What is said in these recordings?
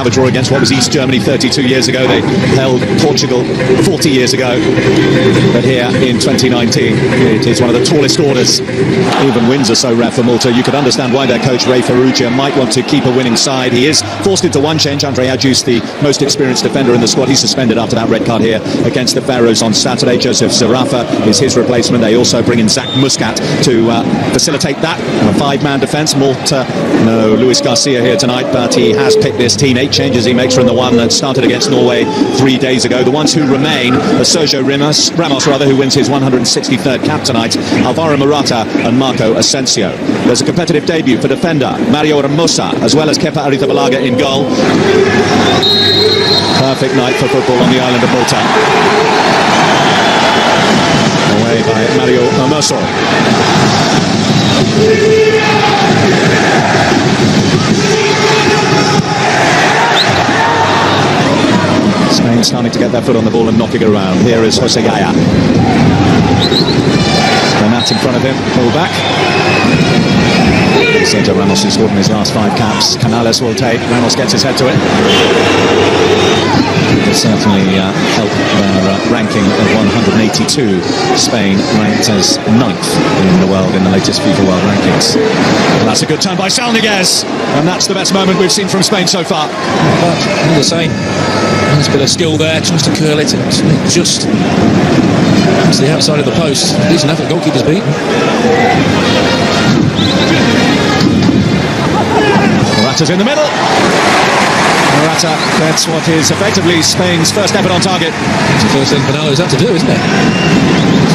have a draw against what was East Germany 32 years ago. They held Portugal 40 years ago. But here in 2019, it is one of the tallest orders. Even wins are so rare for Malta. You could understand why their coach, Ray Ferrugia, might want to keep a winning side. He is forced into one change. Andre Adjus, the most experienced defender in the squad, he's suspended after that red card here against the Pharaohs on Saturday. Joseph Zarafa is his replacement. They also bring in Zach Muscat to facilitate that. A five-man defence. Malta, no Luis Garcia here tonight, but he has picked this team. 8 changes he makes from the one that started against Norway 3 days ago. The ones who remain are Sergio Ramos, who wins his 163rd cap tonight, Alvaro Morata and Marco Asensio. There's a competitive debut for defender Mario Hermosa, as well as Kepa Arrizabalaga in goal. Perfect night for football on the island of Malta. Away by Mario Hermoso. Spain starting to get their foot on the ball and knocking it around. Here is Jose Gaya. Bernat in front of him, pull back. Sergio Ramos has scored in his last 5 caps. Canales will take. Ramos gets his head to it. It certainly helped their ranking of 182. Spain ranked as 9th in the world in the latest FIFA World Rankings. And that's a good turn by Salniguez, and that's the best moment we've seen from Spain so far. But all the same, there's a bit of skill there, tries to curl it, and just to the outside of the post. Decent effort, goalkeeper's beaten. Morata's in the middle. Morata gets what is effectively Spain's first effort on target. It's the first thing Pinello's had to do, isn't it?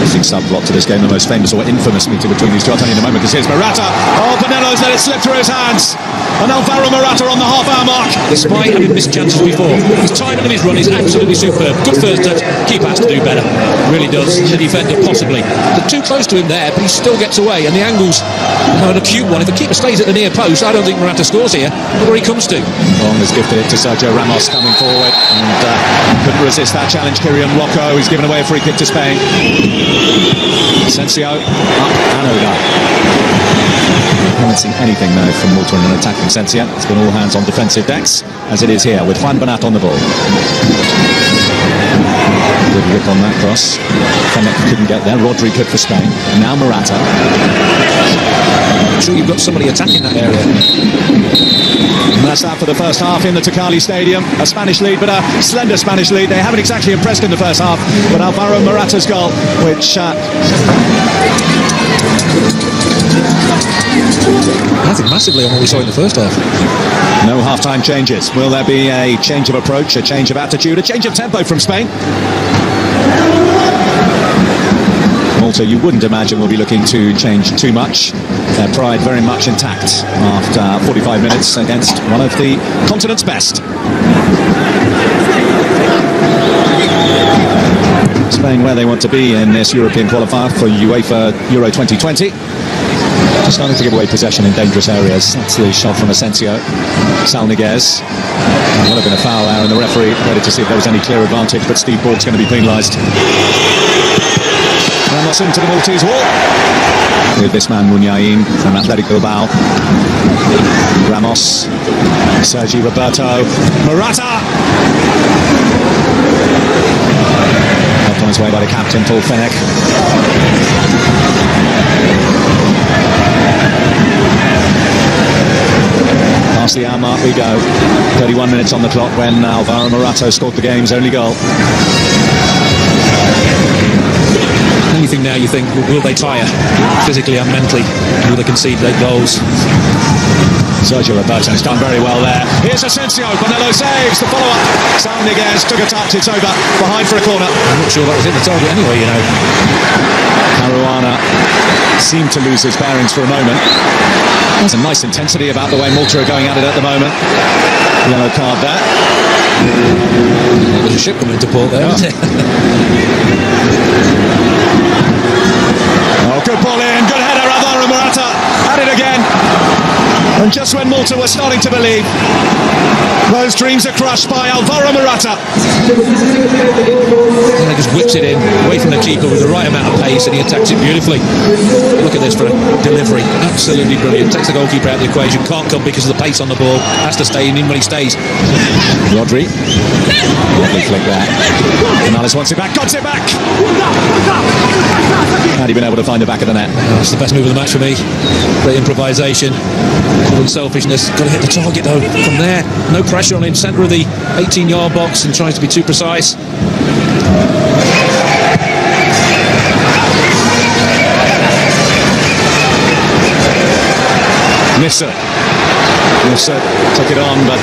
Interesting subplot to this game, the most famous or infamous meeting between these two. I'll tell you in a moment, because here's Morata. Oh, Pinello's let it slip through his hands. And Alvaro Morata on the half-hour mark. Despite having missed chances before, his timing of his run is absolutely superb. Good first touch. Keeper has to do better. Really does. The defender possibly. They're too close to him there, but he still gets away. And the angle's an acute one. If the keeper stays at the near post, I don't think Morata scores here. Look where he comes to. Long has gifted it to Sergio Ramos coming forward, and couldn't resist that challenge. Kirian Rocco, he's given away a free kick to Spain. Asensio up and over. I haven't seen anything now from Malta in an attacking sense yet. It's been all hands on defensive decks, as it is here, with Juan Bernat on the ball. Good whip on that cross. Fennec couldn't get there. Rodri could for Spain. Now Morata. I'm sure you've got somebody attacking that area. And that's that for the first half in the Tecali Stadium. A Spanish lead, but a slender Spanish lead. They haven't exactly impressed in the first half, but Alvaro Morata's goal, which I think massively on what we saw in the first half. No half-time changes. Will there be a change of approach, a change of attitude, a change of tempo from Spain? Malta, you wouldn't imagine, will be looking to change too much. Their pride very much intact after 45 minutes against one of the continent's best. Spain where they want to be in this European qualifier for UEFA Euro 2020. Just starting to give away possession in dangerous areas. That's the shot from Asensio. Salniguez. Would have been a foul there, and the referee ready to see if there was any clear advantage, but Steve Borg's going to be penalised. Ramos into the Maltese wall. With this man Munyain from Athletic Bilbao. Ramos. Sergi Roberto. Morata. Helped on his way by the captain, Paul Fennec. Past the hour mark we go. 31 minutes on the clock when Alvaro Morata scored the game's only goal. Anything now you think, will they tire physically and mentally? Will they concede late goals? Sergio Roberto's done very well there. Here's Asensio. Bonello saves the follow-up. Salniguez took a touch. It's over. Behind for a corner. I'm not sure that was in the target anyway, you know. Caruana seemed to lose his bearings for a moment. There's a nice intensity about the way Malta are going at it at the moment. Yellow card there. There's a ship coming into port there, isn't it? Oh, good ball in. Good header. Alvaro Morata at it again. And just when Malta were starting to believe, those dreams are crushed by Alvaro Morata. Yeah, just whips it in away from the keeper with the right amount of pace, and he attacks it beautifully. Look at this for a delivery, absolutely brilliant. Takes the goalkeeper out of the equation, can't come because of the pace on the ball, has to stay in when he stays. Rodri, lovely flick there. Canales wants it back, got it back. Had he been able to find the back of the net? Oh, it's the best move of the match for me. Great improvisation, unselfishness. Got to hit the target though from there. No pressure on him, centre of the 18-yard box, and tries to be too precise. Nisser took it on, but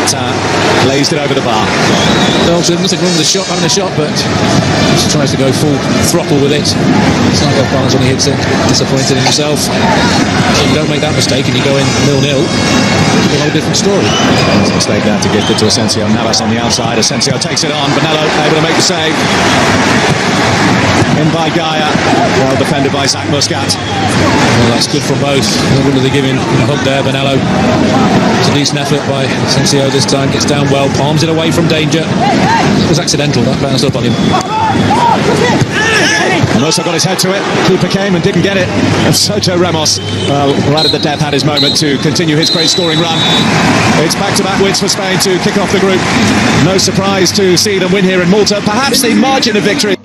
glazed it over the bar. Belgium, nothing wrong with the shot, having a shot, but just tries to go full throttle with it. It's not got balance when he hits it. Disappointed in himself. So you don't make that mistake and you go in 0-0. It's a whole different story. There's a mistake there to gift it to Asensio. Navas on the outside. Asensio takes it on. Bonello able to make the save. In by Gaia. Well defended by Zach Muscat. Well, that's good from both. No wonder they give him a hug there, Bonello. It's a decent effort by Asensio this time. Gets down well, palms it away from danger. It was accidental, that bounced up on him. And also got his head to it. Keeper came and didn't get it. And Sergio Ramos, right at the death, had his moment to continue his great scoring run. It's back-to-back wins for Spain to kick off the group. No surprise to see them win here in Malta. Perhaps the margin of victory.